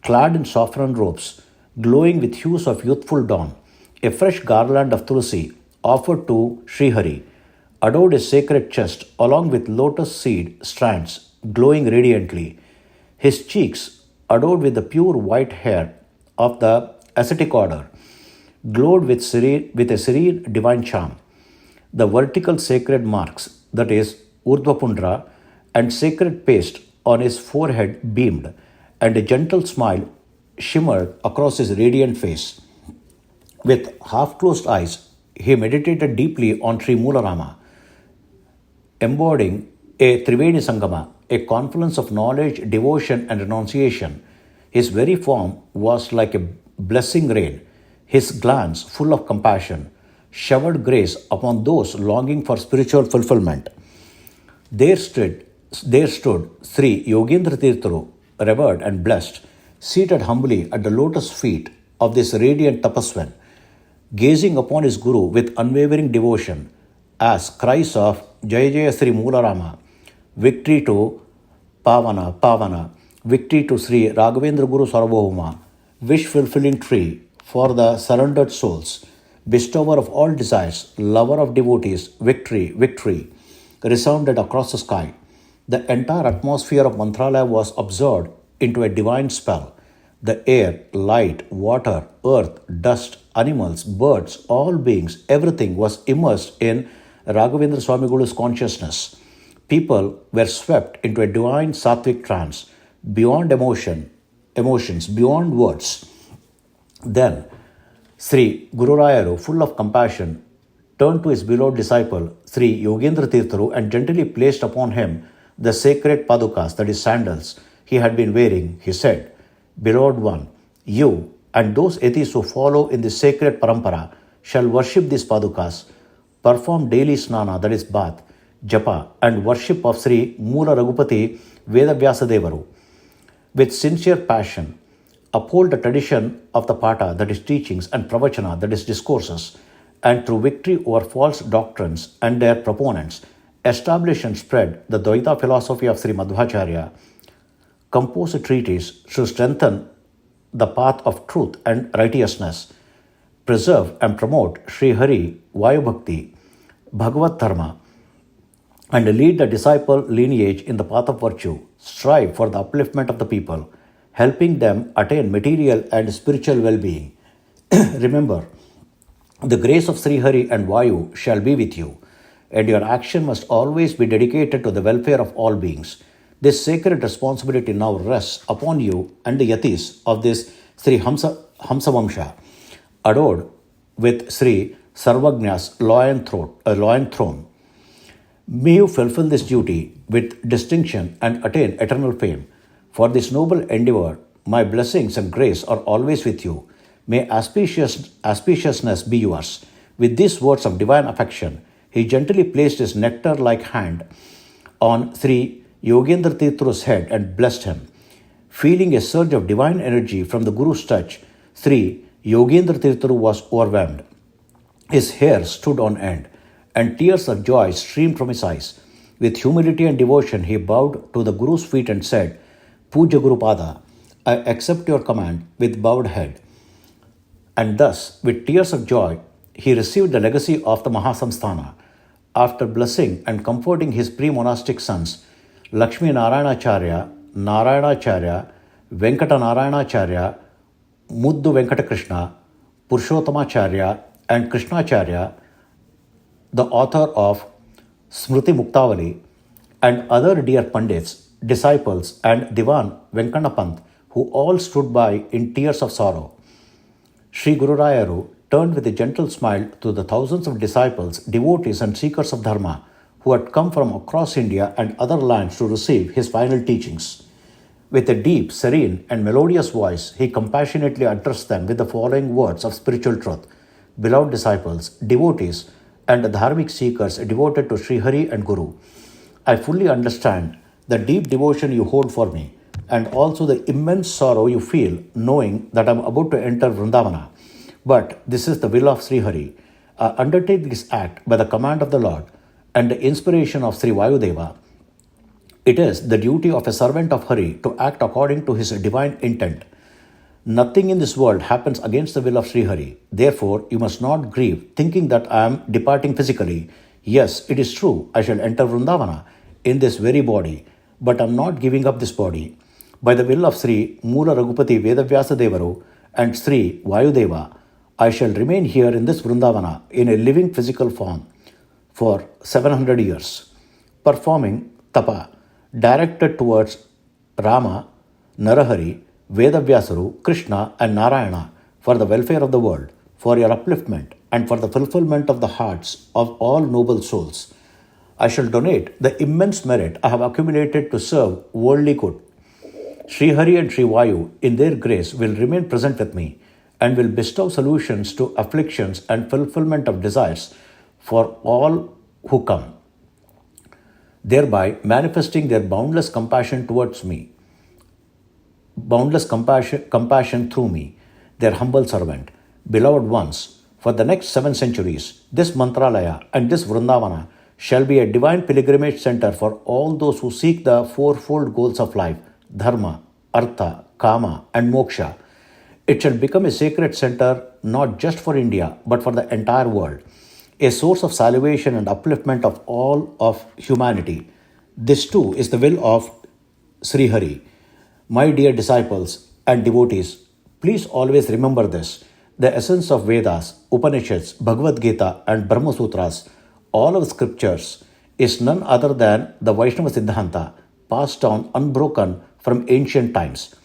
Clad in saffron robes, glowing with hues of youthful dawn, a fresh garland of tulsi offered to Shri Hari, adored his sacred chest along with lotus seed strands glowing radiantly. His cheeks, adorned with the pure white hair of the ascetic order, glowed with a serene divine charm. The vertical sacred marks, that is, Urdhva and sacred paste on his forehead beamed, and a gentle smile shimmered across his radiant face. With half-closed eyes, he meditated deeply on Sri Moolarama, embodying a Triveni Sangama, a confluence of knowledge, devotion, and renunciation. His very form was like a blessing rain. His glance, full of compassion, showered grace upon those longing for spiritual fulfillment. There stood Sri Yogendra Tirtharu, revered and blessed, seated humbly at the lotus feet of this radiant tapaswan, gazing upon his Guru with unwavering devotion, as cries of Jaya Jaya Sri Moolarama, victory to Pavana, Pavana, victory to Sri Raghavendra Gurusarvabhauma, wish-fulfilling tree for the surrendered souls, bestower of all desires, lover of devotees, victory, victory, resounded across the sky. The entire atmosphere of Mantralaya was absorbed into a divine spell. The air, light, water, earth, dust, animals, birds, all beings, everything was immersed in Raghavendra Swamigalu's consciousness. People were swept into a divine sattvic trance, beyond emotions, beyond words. Then Sri Guru Rayaru, full of compassion, turned to his beloved disciple, Sri Yogendra Tirtharu, and gently placed upon him the sacred padukas, that is sandals, he had been wearing. He said, "Beloved one, you and those yatis who follow in the sacred parampara shall worship these padukas, perform daily snana, that is bath, japa, and worship of Sri Moola Raghupati Vedavyasa Devaru. With sincere passion, uphold the tradition of the Pata, that is teachings, and Pravachana, that is discourses, and through victory over false doctrines and their proponents, establish and spread the Dvaita philosophy of Sri Madhvacharya, compose a treatise to strengthen the path of truth and righteousness, preserve and promote Sri Hari, Vayu Bhakti, Bhagavat Dharma, and lead the disciple lineage in the path of virtue, strive for the upliftment of the people, helping them attain material and spiritual well-being. Remember, the grace of Sri Hari and Vayu shall be with you, and your action must always be dedicated to the welfare of all beings. This sacred responsibility now rests upon you and the yatis of this Sri Hamsavamsha, adored with Sri Sarvagna's lion throne. May you fulfill this duty with distinction and attain eternal fame. For this noble endeavor, my blessings and grace are always with you. May auspiciousness be yours. With these words of divine affection, he gently placed his nectar like hand on Sri Yogendra Tirtha's head and blessed him. Feeling a surge of divine energy from the Guru's touch, Sri Yogendra Tirtha was overwhelmed. His hair stood on end, and tears of joy streamed from his eyes. With humility and devotion, he bowed to the Guru's feet and said, Puja Gurupada, I accept your command with bowed head. And thus, with tears of joy, he received the legacy of the Mahasamsthana. After blessing and comforting his pre-monastic sons, Lakshmi Narayanacharya, Narayanacharya, Venkata Narayanacharya, Muddu Venkatakrishna, Purushottamacharya, and Krishnacharya, the author of Smriti Muktavali, and other dear Pandits, disciples, and Diwan Venkanapant, who all stood by in tears of sorrow. Sri Guru Rayaru turned with a gentle smile to the thousands of disciples, devotees, and seekers of Dharma who had come from across India and other lands to receive his final teachings. With a deep, serene, and melodious voice, he compassionately addressed them with the following words of spiritual truth. Beloved disciples, devotees, and dharmic seekers devoted to Sri Hari and Guru, I fully understand the deep devotion you hold for me and also the immense sorrow you feel knowing that I am about to enter Brindavana. But this is the will of Sri Hari. I undertake this act by the command of the Lord and the inspiration of Sri Vayudeva. It is the duty of a servant of Hari to act according to his divine intent. Nothing in this world happens against the will of Sri Hari. Therefore, you must not grieve, thinking that I am departing physically. Yes, it is true, I shall enter Vrindavana in this very body, but I am not giving up this body. By the will of Sri Mula Raghupati Vedavyasa Devaru and Sri Vayudeva, I shall remain here in this Vrindavana in a living physical form for 700 years, performing tapa directed towards Rama, Narahari, Vedavyasaru, Krishna, and Narayana for the welfare of the world, for your upliftment, and for the fulfillment of the hearts of all noble souls. I shall donate the immense merit I have accumulated to serve worldly good. Sri Hari and Sri Vayu, in their grace, will remain present with me and will bestow solutions to afflictions and fulfillment of desires for all who come, thereby manifesting their boundless compassion towards me, boundless compassion through me, their humble servant. Beloved ones, for the next 7 centuries, this Mantralaya and this Vrindavana shall be a divine pilgrimage center for all those who seek the fourfold goals of life, dharma, artha, kama, and moksha. It shall become a sacred center not just for India, but for the entire world, a source of salvation and upliftment of all of humanity. This too is the will of Sri Hari. My dear disciples and devotees, please always remember this. The essence of Vedas, Upanishads, Bhagavad Gita, and Brahma Sutras, all of scriptures, is none other than the Vaishnava Siddhanta, passed down unbroken from ancient times.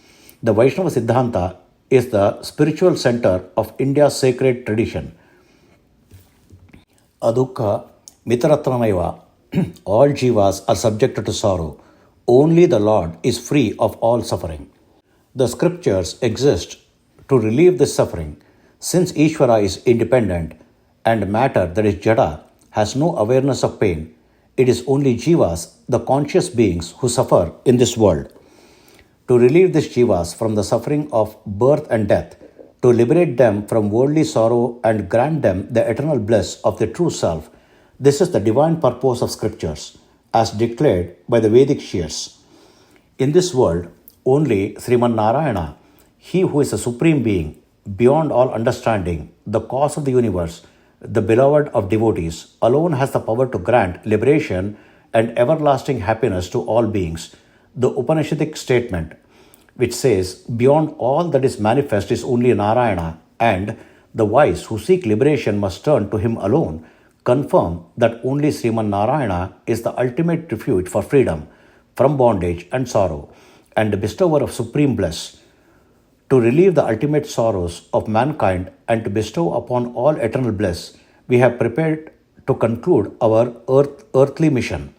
The Vaishnava Siddhanta is the spiritual center of India's sacred tradition. Adukha Mitaratranaiva, all jivas are subjected to sorrow. Only the Lord is free of all suffering. The scriptures exist to relieve this suffering. Since Ishvara is independent and matter, that is Jada, has no awareness of pain, it is only jivas, the conscious beings, who suffer in this world. To relieve these jivas from the suffering of birth and death, to liberate them from worldly sorrow and grant them the eternal bliss of their true self, this is the divine purpose of scriptures, as declared by the Vedic seers. In this world, only Sriman Narayana, he who is a supreme being, beyond all understanding, the cause of the universe, the beloved of devotees, alone has the power to grant liberation and everlasting happiness to all beings. The Upanishadic statement, which says, beyond all that is manifest is only Narayana, and the wise who seek liberation must turn to him alone, confirm that only Sriman Narayana is the ultimate refuge for freedom from bondage and sorrow, and the bestower of supreme bliss. To relieve the ultimate sorrows of mankind and to bestow upon all eternal bliss, we have prepared to conclude our earthly mission,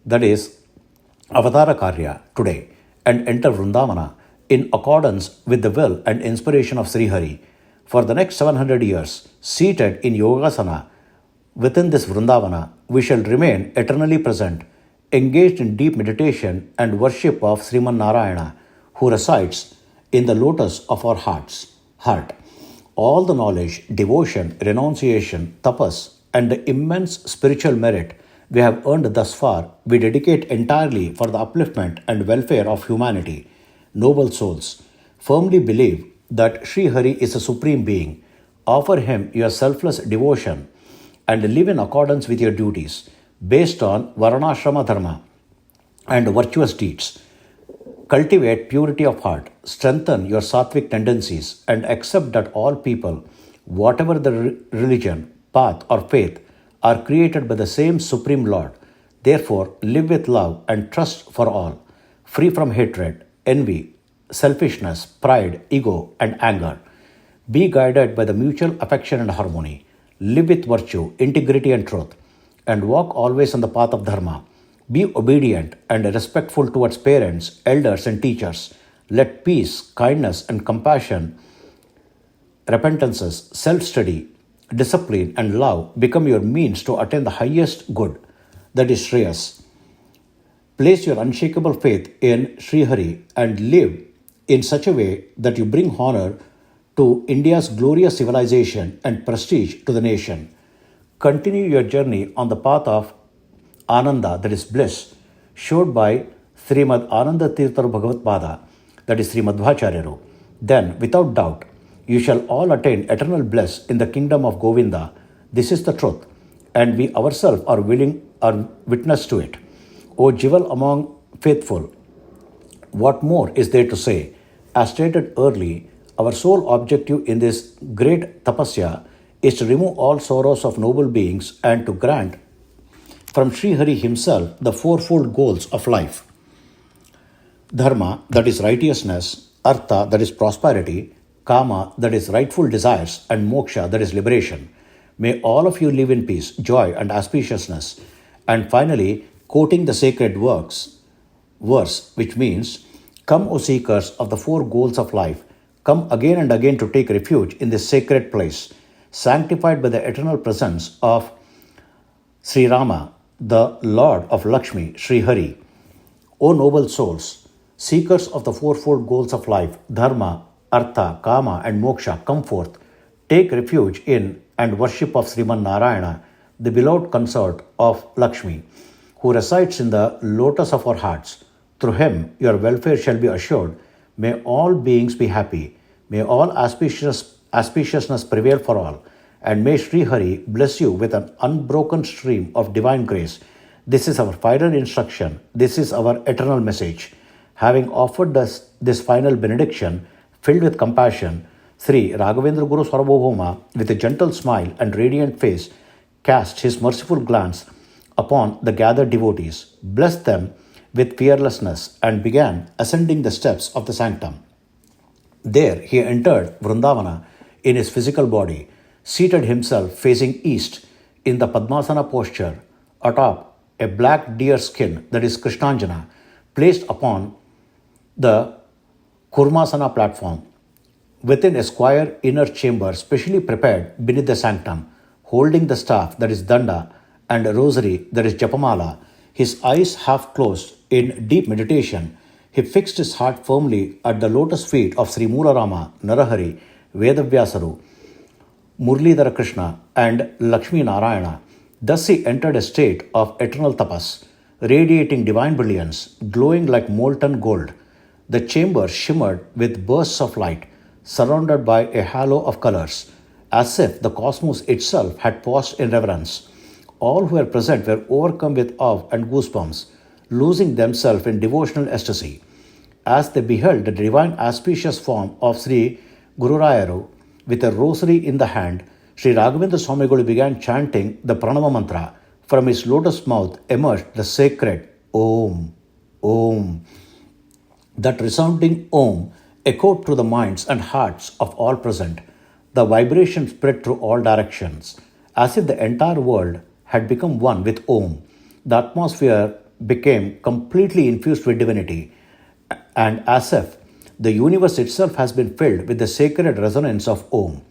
that is, Avatara Karya, today, and enter Vrindavana in accordance with the will and inspiration of Sri Hari. For the next 700 years, seated in Yogasana within this Vrindavana, we shall remain eternally present, engaged in deep meditation and worship of Sriman Narayana, who resides in the lotus of our heart. All the knowledge, devotion, renunciation, tapas, and the immense spiritual merit we have earned thus far, we dedicate entirely for the upliftment and welfare of humanity. Noble souls, firmly believe that Sri Hari is a supreme being. Offer him your selfless devotion and live in accordance with your duties based on Varnashrama Dharma and virtuous deeds. Cultivate purity of heart, strengthen your sattvic tendencies, and accept that all people, whatever the religion, path, or faith, are created by the same Supreme Lord. Therefore, live with love and trust for all, free from hatred, envy, selfishness, pride, ego, and anger. Be guided by the mutual affection and harmony. Live with virtue, integrity, and truth, and walk always on the path of Dharma. Be obedient and respectful towards parents, elders, and teachers. Let peace, kindness, and compassion, repentances, self study, discipline, and love become your means to attain the highest good, that is Shreyas. Place your unshakable faith in Sri Hari and live in such a way that you bring honor to India's glorious civilization and prestige to the nation. Continue your journey on the path of Ananda, that is bliss, showed by Srimad Ananda Tirtharu Bhagavat Pada, that is Sri Madhvacharyaru. Then, without doubt, you shall all attain eternal bliss in the kingdom of Govinda. This is the truth, and we ourselves are witness to it. O Jival among faithful, what more is there to say? As stated early, our sole objective in this great tapasya is to remove all sorrows of noble beings and to grant from Sri Hari himself the fourfold goals of life. Dharma, that is righteousness, Artha, that is prosperity, Kama, that is rightful desires, and Moksha, that is liberation. May all of you live in peace, joy, and auspiciousness. And finally, quoting the sacred verse, which means, "Come, O seekers of the four goals of life, come again and again to take refuge in this sacred place, sanctified by the eternal presence of Sri Rama, the Lord of Lakshmi, Sri Hari. O noble souls, seekers of the fourfold goals of life, Dharma, Artha, Kama, and Moksha, come forth, take refuge in and worship of Sriman Narayana, the beloved consort of Lakshmi, who resides in the lotus of our hearts. Through him, your welfare shall be assured. May all beings be happy. May all auspiciousness prevail for all. And may Sri Hari bless you with an unbroken stream of divine grace. This is our final instruction. This is our eternal message. Having offered us this final benediction, filled with compassion, Shri Raghavendra Gurusarvabhauma, with a gentle smile and radiant face, cast his merciful glance upon the gathered devotees, blessed them with fearlessness, and began ascending the steps of the sanctum. There he entered Vrindavana in his physical body, seated himself facing east in the Padmasana posture, atop a black deer skin, that is Krishnanjana, placed upon the Kurmasana platform, within a square inner chamber specially prepared beneath the sanctum, holding the staff, that is Danda, and a rosary, that is Japamala. His eyes half closed in deep meditation, he fixed his heart firmly at the lotus feet of Sri Moolarama, Narahari, Vedavyasaru, Murlidhara Krishna, and Lakshmi Narayana. Thus he entered a state of eternal tapas, radiating divine brilliance, glowing like molten gold. The chamber shimmered with bursts of light, surrounded by a halo of colors, as if the cosmos itself had paused in reverence. All who were present were overcome with awe and goosebumps, losing themselves in devotional ecstasy. As they beheld the divine auspicious form of Sri Gururayaru with a rosary in the hand, Sri Raghavendra Swamigalu began chanting the Pranava mantra. From his lotus mouth emerged the sacred Om, Om. That resounding Om echoed through the minds and hearts of all present. The vibration spread through all directions, as if the entire world had become one with Om. The atmosphere became completely infused with divinity, and as if the universe itself has been filled with the sacred resonance of Om.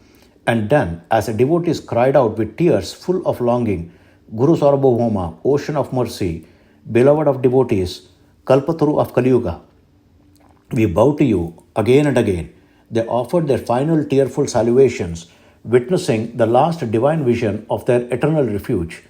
And then, as the devotees cried out with tears full of longing, Gurusarvabhauma, ocean of mercy, beloved of devotees, Kalpataru of Kaliyuga, we bow to you again and again. They offered their final tearful salutations, witnessing the last divine vision of their eternal refuge.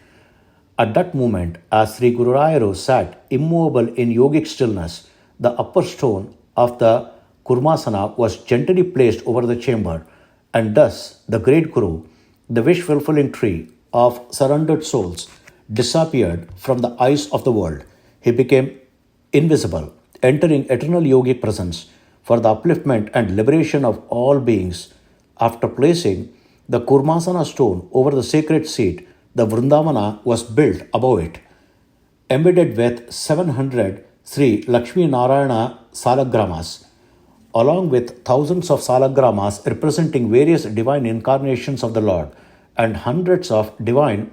At that moment, as Sri Guru Rayaru sat immobile in yogic stillness, the upper stone of the Kurmasana was gently placed over the chamber, and thus the great Guru, the wish fulfilling tree of surrendered souls, disappeared from the eyes of the world. He became invisible, entering eternal yogic presence for the upliftment and liberation of all beings. After placing the Kurmasana stone over the sacred seat, the Brindavana was built above it, embedded with 700 Sri Lakshmi Narayana Salagramas, along with thousands of Salagramas representing various divine incarnations of the Lord, and hundreds of divine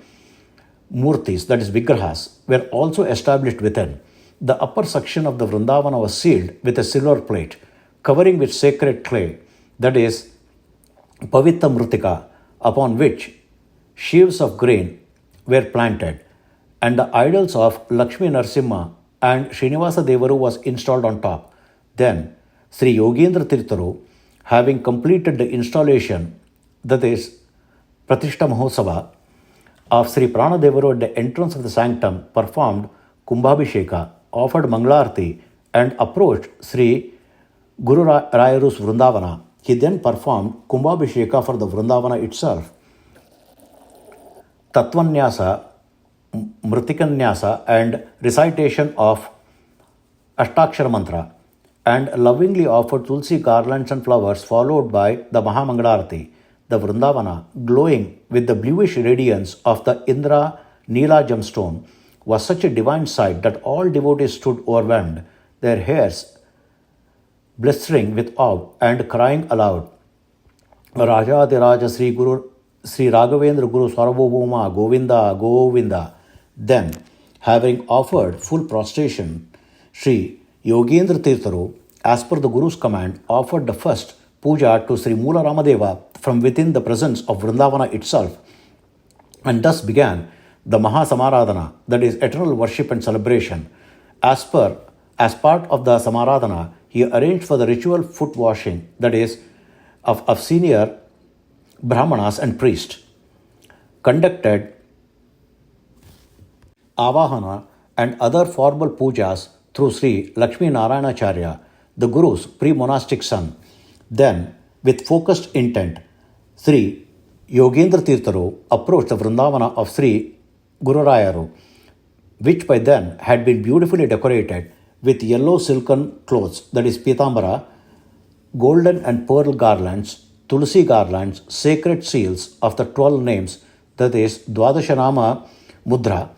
murtis, that is Vigrahas, were also established within. The upper section of the Vrindavana was sealed with a silver plate, covering with sacred clay, that is Pavitra Mritika, upon which sheaves of grain were planted, and the idols of Lakshmi Narsimha and Srinivasa Devaru was installed on top. Then, Sri Yogendra Tirtharu, having completed the installation, that is Pratishta Mahosava, of Sri Pranadevaru at the entrance of the sanctum, performed Kumbhabhisheka, offered Mangalarti, and approached Sri Guru Rayaru's Vrindavana. He then performed Kumbhabhisheka for the Vrindavana itself. Tattvanyasa, Mritikanyasa, and recitation of Ashtakshara Mantra, and lovingly offered Tulsi garlands and flowers, followed by the Mahamangalarti. The Vrindavana, glowing with the bluish radiance of the Indra Neela gemstone, was such a divine sight that all devotees stood overwhelmed, their hairs blistering with awe and crying aloud, Rajadiraja Sri Raghavendra Gurusarvabhauma Govinda Govinda. Then, having offered full prostration, Sri Yogendra Tirtharu, as per the Guru's command, offered the first puja to Sri Mula Ramadeva from within the presence of Vrindavana itself, and thus began the Mahasamaradhana, that is eternal worship and celebration. As part of the Samaradhana, he arranged for the ritual foot washing, that is of senior Brahmanas and priests, conducted Avahana and other formal pujas through Sri Lakshmi Narayanacharya, the Guru's pre-monastic son. Then, with focused intent, Sri Yogendra Tirtharu approached the Vrindavana of Sri Guru Rayaru, which by then had been beautifully decorated with yellow silken clothes, that is Pitambara, golden and pearl garlands, Tulsi garlands, sacred seals of the 12 names, that is Dwadashanama Mudra,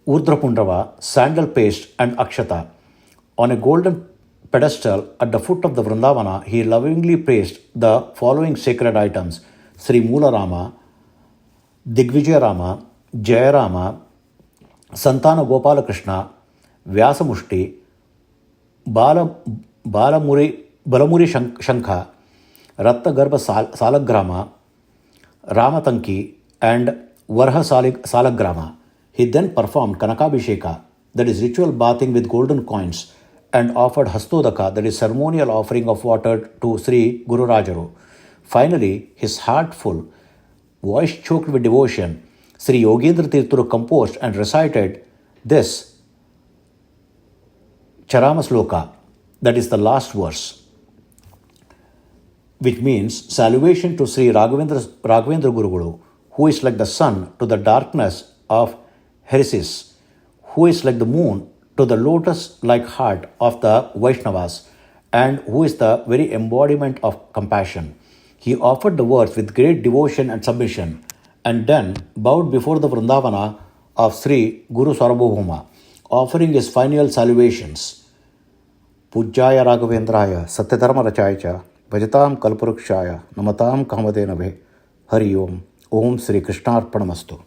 Urdrapundrava, sandal paste, and Akshata. On a golden pedestal at the foot of the Vrindavana, he lovingly placed the following sacred items: Sri Mula Rama, Digvijaya Rama, Jaya Rama, Santana Gopala Krishna, Vyasamushti, Balamuri Shankha, Rattagarbha Salagrama, Ramatanki, and Varha Salagrama. He then performed Kanakabhisheka, that is ritual bathing with golden coins, and offered Hastodaka, that is ceremonial offering of water, to Sri Guru Rajaru. Finally, his heart full, voice choked with devotion, Sri Yogendra Tirtharu composed and recited this Charamasloka, that is the last verse, which means salvation to Sri Raghavendra Guru, who is like the sun to the darkness of heresies, who is like the moon to the lotus-like heart of the Vaishnavas, and who is the very embodiment of compassion. He offered the words with great devotion and submission, and then bowed before the Vrindavana of Sri Gurusarvabhauma, offering his final salutations. Pujjaya Raghavendraya Satyadharma Rachaya Bhajatam Kalparukshaya Namatam Kamadena Bhe Hari Om. Om Sri Krishnarpanamastu.